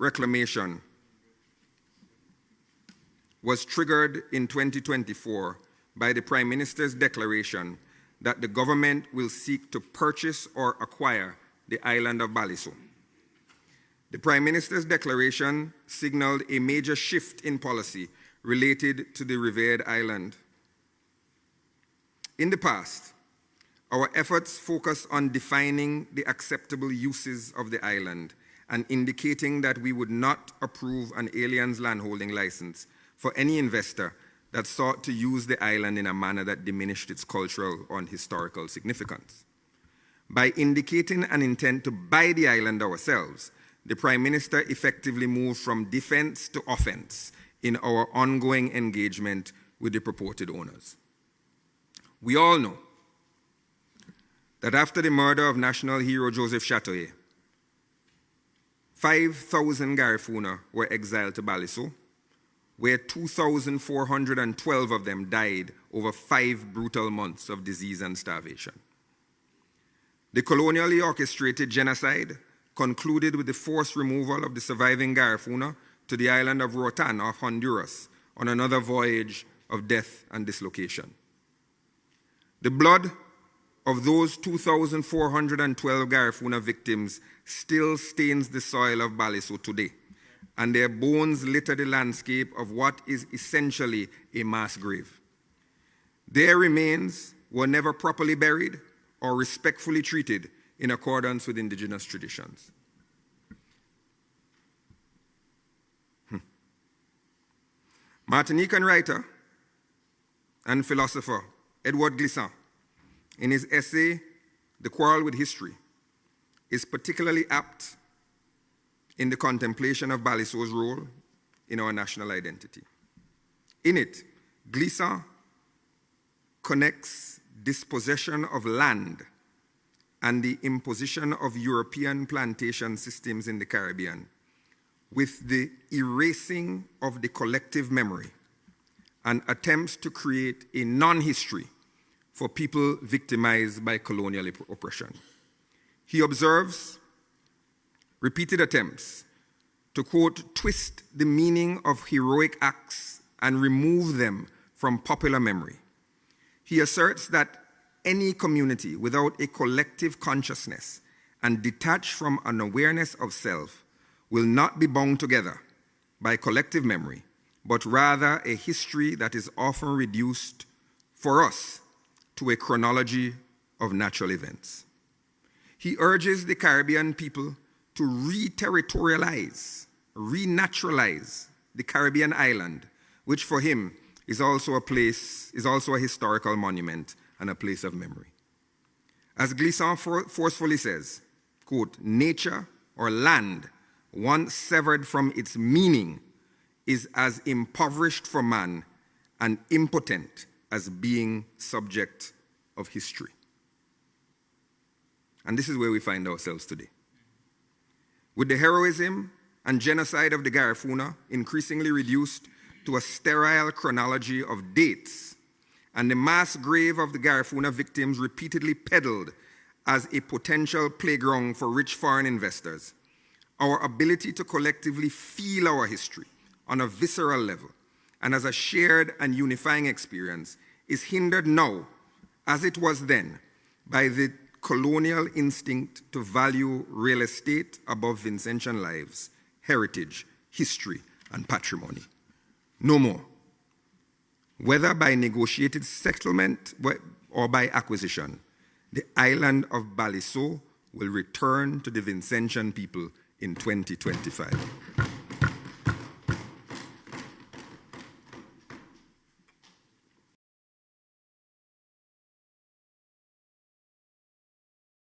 reclamation was triggered in 2024 by the Prime Minister's declaration that the government will seek to purchase or acquire the island of Balliceaux. The Prime Minister's declaration signaled a major shift in policy related to the revered island. In the past, our efforts focused on defining the acceptable uses of the island and indicating that we would not approve an alien's landholding license for any investor that sought to use the island in a manner that diminished its cultural or historical significance. By indicating an intent to buy the island ourselves, the Prime Minister effectively moved from defense to offense in our ongoing engagement with the purported owners. We all know that after the murder of national hero Joseph Chatoyer, 5,000 Garifuna were exiled to Balliceaux, where 2,412 of them died over 5 brutal months of disease and starvation. The colonially orchestrated genocide concluded with the forced removal of the surviving Garifuna to the island of Roatan off Honduras on another voyage of death and dislocation. The blood of those 2,412 Garifuna victims still stains the soil of Balliceaux today, and their bones litter the landscape of what is essentially a mass grave. Their remains were never properly buried or respectfully treated in accordance with indigenous traditions. Martinican writer and philosopher Edward Glissant, in his essay, The Quarrel with History, is particularly apt in the contemplation of Balliceaux's role in our national identity. In it, Glissant connects dispossession of land and the imposition of European plantation systems in the Caribbean with the erasing of the collective memory and attempts to create a non-history for people victimized by colonial oppression. He observes repeated attempts to, quote, twist the meaning of heroic acts and remove them from popular memory. He asserts that any community without a collective consciousness and detached from an awareness of self will not be bound together by collective memory, but rather a history that is often reduced for us to a chronology of natural events. He urges the Caribbean people to re-territorialize, re-naturalize the Caribbean island, which for him is also a historical monument and a place of memory. As Glissant forcefully says, quote, nature or land, once severed from its meaning, is as impoverished for man and impotent as being subject of history. And this is where we find ourselves today. With the heroism and genocide of the Garifuna increasingly reduced to a sterile chronology of dates, and the mass grave of the Garifuna victims repeatedly peddled as a potential playground for rich foreign investors, our ability to collectively feel our history on a visceral level and as a shared and unifying experience is hindered now, as it was then, by the colonial instinct to value real estate above Vincentian lives, heritage, history, and patrimony. No more. Whether by negotiated settlement or by acquisition, the island of Balliceaux will return to the Vincentian people in 2025.